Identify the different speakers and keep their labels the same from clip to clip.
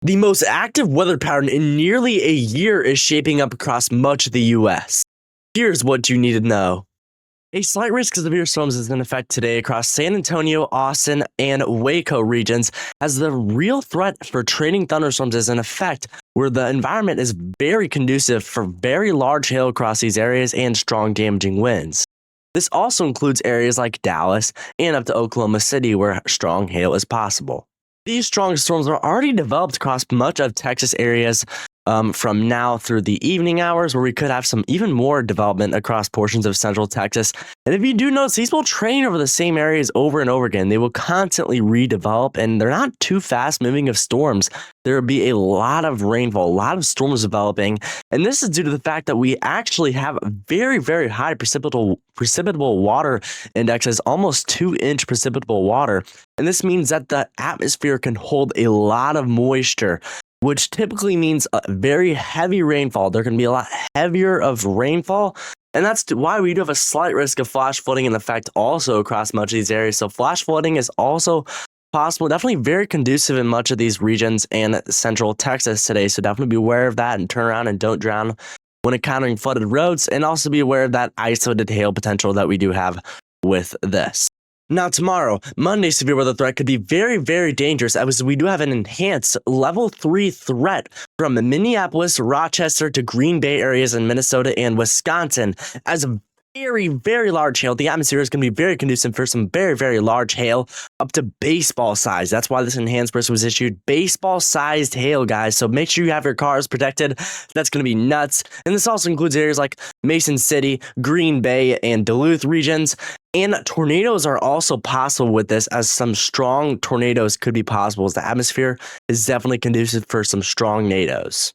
Speaker 1: The most active weather pattern in nearly a year is shaping up across much of the U.S. Here's what you need to know. A slight risk of severe storms is in effect today across San Antonio, Austin, and Waco regions, as the real threat for training thunderstorms is in effect, where the environment is very conducive for very large hail across these areas and strong damaging winds. This also includes areas like Dallas and up to Oklahoma City, where strong hail is possible. These strong storms are already developed across much of Texas areas from now through the evening hours, where we could have some even more development across portions of central Texas. And if you do notice, these will train over the same areas over and over again. They will constantly redevelop, and they're not too fast moving of storms. There will be a lot of rainfall, a lot of storms developing. And this is due to the fact that we actually have very, very high precipitable water indexes, almost 2-inch precipitable water. And this means that the atmosphere can hold a lot of moisture, which typically means a very heavy rainfall. There can be a lot heavier of rainfall, and that's why we do have a slight risk of flash flooding in effect also across much of these areas. So flash flooding is also possible, definitely very conducive in much of these regions and central Texas today. So definitely be aware of that and turn around and don't drown when encountering flooded roads, and also be aware of that isolated hail potential that we do have with this. Now tomorrow, Monday, severe weather threat could be very, very dangerous, as we do have an enhanced level 3 threat from Minneapolis, Rochester to Green Bay areas in Minnesota and Wisconsin, as very, very large hail. The atmosphere is going to be very conducive for some very, very large hail, up to baseball size. That's why this enhanced risk was issued. Baseball sized hail, guys. So make sure you have your cars protected. That's going to be nuts. And this also includes areas like Mason City, Green Bay, and Duluth regions. And tornadoes are also possible with this, as some strong tornadoes could be possible, as the atmosphere is definitely conducive for some strong tornadoes.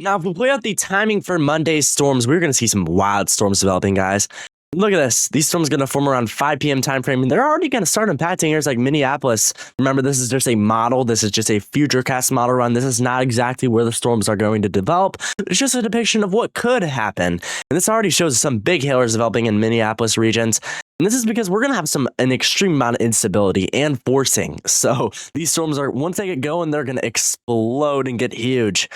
Speaker 1: Now, if we play out the timing for Monday's storms, we're going to see some wild storms developing, guys. Look at this. These storms are going to form around 5 p.m. time frame, and they're already going to start impacting areas like Minneapolis. Remember, this is just a model. This is just a futurecast model run. This is not exactly where the storms are going to develop. It's just a depiction of what could happen. And this already shows some big hailers developing in Minneapolis regions. And this is because we're going to have an extreme amount of instability and forcing. So these storms are, once they get going, they're going to explode and get huge.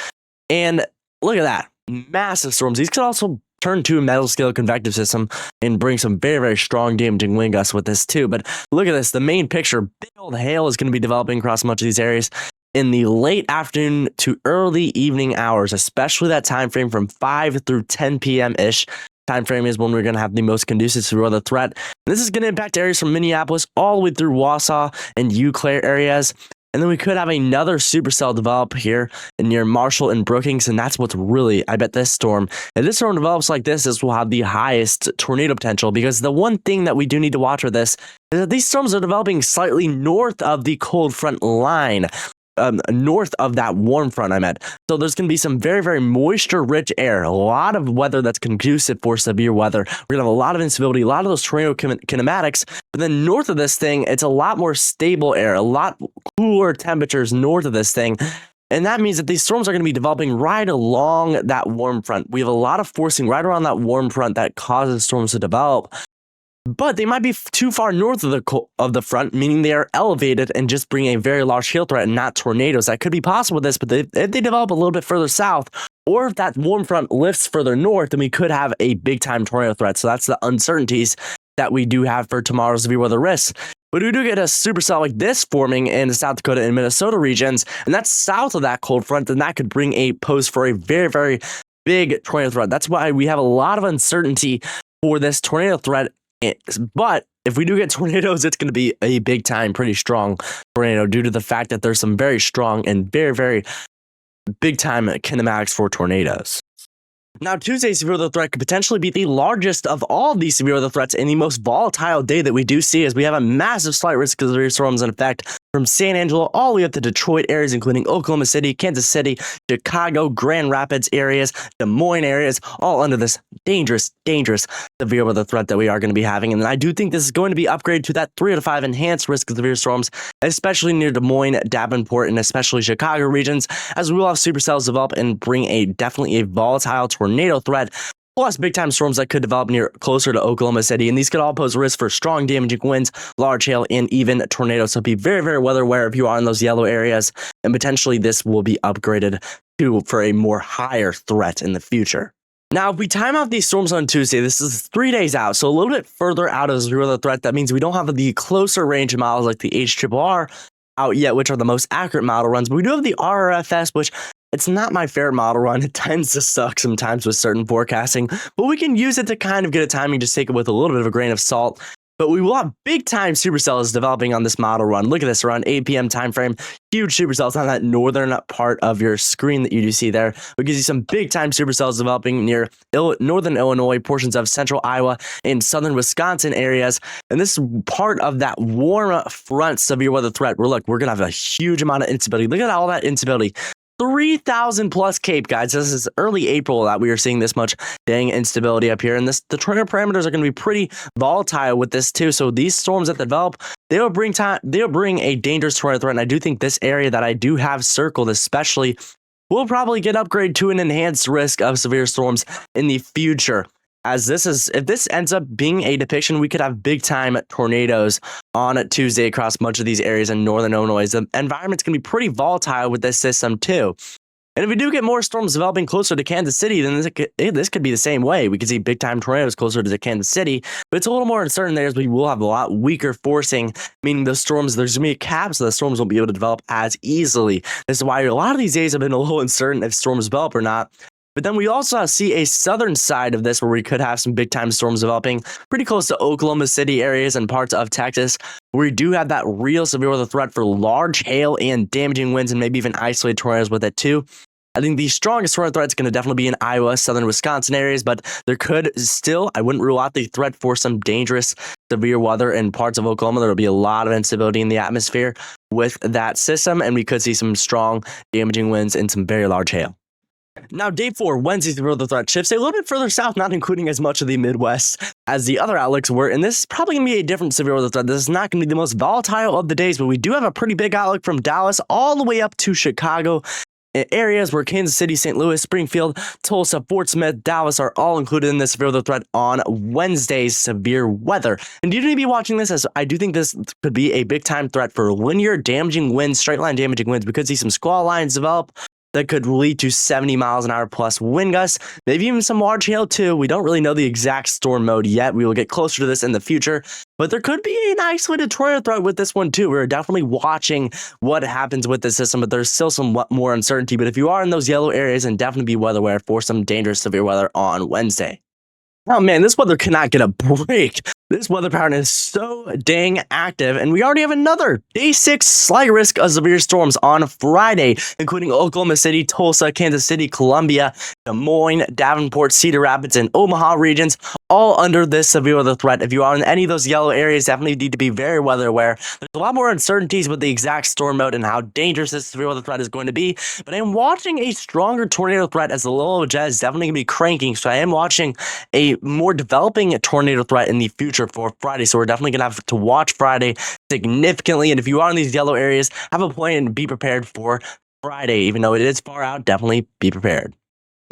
Speaker 1: And look at that. Massive storms. These could also turn to a metal scale convective system and bring some very, very strong damaging wind gusts with this too. But look at this. The main picture, big old hail is going to be developing across much of these areas in the late afternoon to early evening hours, especially that time frame from 5 through 10 p.m.-ish. Time frame is when we're going to have the most conducive to weather threat. And this is going to impact areas from Minneapolis all the way through Wausau and Eau Claire areas. And then we could have another supercell develop here near Marshall and Brookings, and that's what's really, I bet this storm, if this storm develops like this will have the highest tornado potential, because the one thing that we do need to watch for this is that these storms are developing slightly north of the cold front line. North of that warm front I meant. So there's going to be some very, very moisture-rich air, a lot of weather that's conducive for severe weather. We're going to have a lot of instability, a lot of those tornado kinematics. But then north of this thing, it's a lot more stable air, a lot cooler temperatures north of this thing. And that means that these storms are going to be developing right along that warm front. We have a lot of forcing right around that warm front that causes storms to develop. But they might be too far north of the front, meaning they are elevated and just bring a very large hail threat and not tornadoes. That could be possible with this, but if they develop a little bit further south, or if that warm front lifts further north, then we could have a big-time tornado threat. So that's the uncertainties that we do have for tomorrow's severe weather risks. But we do get a supercell like this forming in the South Dakota and Minnesota regions, and that's south of that cold front, and that could bring a pose for a very, very big tornado threat. That's why we have a lot of uncertainty for this tornado threat. But if we do get tornadoes, it's going to be a big time, pretty strong tornado, due to the fact that there's some very strong and very, very big time kinematics for tornadoes. Now, Tuesday's severe weather threat could potentially be the largest of all these severe weather threats and the most volatile day that we do see, as we have a massive slight risk of severe storms in effect from San Angelo all the way up to Detroit areas, including Oklahoma City, Kansas City, Chicago, Grand Rapids areas, Des Moines areas, all under this dangerous severe weather threat that we are going to be having. And I do think this is going to be upgraded to that 3 out of 5 enhanced risk of severe storms, especially near Des Moines, Davenport, and especially Chicago regions, as we will have supercells develop and bring definitely a volatile tornado threat plus big time storms that could develop near closer to Oklahoma City. And these could all pose risk for strong damaging winds, large hail, and even tornadoes. So be very, very weather aware if you are in those yellow areas. And potentially this will be upgraded for a more higher threat in the future. Now, if we time out these storms on Tuesday, this is 3 days out, so a little bit further out of the weather threat. That means we don't have the closer range of models like the HRRR out yet, which are the most accurate model runs. But we do have the RRFS, which it's not my favorite model run. It tends to suck sometimes with certain forecasting, but we can use it to kind of get a timing, just take it with a little bit of a grain of salt. But we will have big time supercells developing on this model run. Look at this, around 8 p.m. time frame. Huge supercells on that northern part of your screen that you do see there. We can see some big time supercells developing near northern Illinois, portions of central Iowa, and southern Wisconsin areas. And this is part of that warm front severe weather threat. We're going to have a huge amount of instability. Look at all that instability. 3,000 plus Cape, guys. This is early April that we are seeing this much dang instability up here. And the tornado parameters are going to be pretty volatile with this too. So these storms that develop, they'll bring a dangerous tornado threat. And I do think this area that I do have circled especially will probably get upgraded to an enhanced risk of severe storms in the future. As if this ends up being a depiction, we could have big time tornadoes on Tuesday across much of these areas in northern Illinois. The environment's going to be pretty volatile with this system too. And if we do get more storms developing closer to Kansas City, then this could be the same way. We could see big time tornadoes closer to Kansas City, but it's a little more uncertain there as we will have a lot weaker forcing, meaning the storms, there's going to be a cap, so the storms won't be able to develop as easily. This is why a lot of these days have been a little uncertain if storms develop or not. But then we also see a southern side of this where we could have some big time storms developing pretty close to Oklahoma City areas and parts of Texas, where we do have that real severe weather threat for large hail and damaging winds and maybe even isolated tornadoes with it too. I think the strongest tornado threat is going to definitely be in Iowa, southern Wisconsin areas, but there could still, I wouldn't rule out the threat for some dangerous severe weather in parts of Oklahoma. There will be a lot of instability in the atmosphere with that system, and we could see some strong damaging winds and some very large hail. Now, day 4, Wednesday's severe weather threat shifts a little bit further south, not including as much of the Midwest as the other outlooks were. And this is probably going to be a different severe weather threat. This is not going to be the most volatile of the days, but we do have a pretty big outlook from Dallas all the way up to Chicago. Areas where Kansas City, St. Louis, Springfield, Tulsa, Fort Smith, Dallas are all included in this severe weather threat on Wednesday's severe weather. And you need to be watching this, as I do think this could be a big time threat for linear damaging winds, straight line damaging winds. We could see some squall lines develop that could lead to 70 miles an hour plus wind gusts, maybe even some large hail too. We don't really know the exact storm mode yet. We will get closer to this in the future, but there could be an isolated tornado threat with this one too. We're definitely watching what happens with this system, but there's still some more uncertainty. But if you are in those yellow areas, then definitely be weather aware for some dangerous severe weather on Wednesday. Oh man, this weather cannot get a break. This weather pattern is so dang active, and we already have another day 6 slight risk of severe storms on Friday, including Oklahoma City, Tulsa, Kansas City, Columbia, Des Moines, Davenport, Cedar Rapids, and Omaha regions, all under this severe weather threat. If you are in any of those yellow areas, definitely need to be very weather aware. There's a lot more uncertainties with the exact storm mode and how dangerous this severe weather threat is going to be, but I am watching a stronger tornado threat as the low jet is definitely going to be cranking, so I am watching a more developing tornado threat in the future for Friday. So we're definitely gonna have to watch Friday significantly, and if you are in these yellow areas, have a plan and be prepared for Friday. Even though it is far out, definitely be prepared.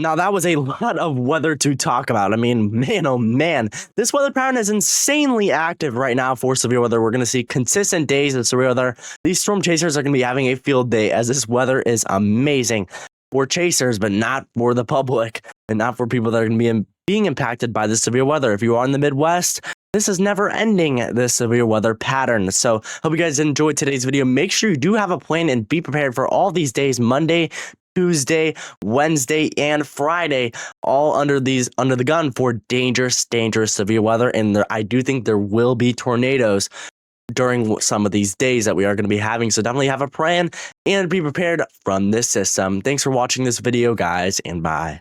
Speaker 1: Now, that was a lot of weather to talk about. I mean, man, oh man, this weather pattern is insanely active right now for severe weather. We're going to see consistent days of severe weather. These storm chasers are going to be having a field day, as this weather is amazing for chasers, but not for the public and not for people that are going to be being impacted by this severe weather. If you are in the Midwest, this is never ending, this severe weather pattern. So hope you guys enjoyed today's video. Make sure you do have a plan and be prepared for all these days: Monday, Tuesday, Wednesday, and Friday, all under the gun for dangerous severe weather. And I do think there will be tornadoes during some of these days that we are going to be having. So definitely have a plan and be prepared from this system. Thanks for watching this video, guys, and bye.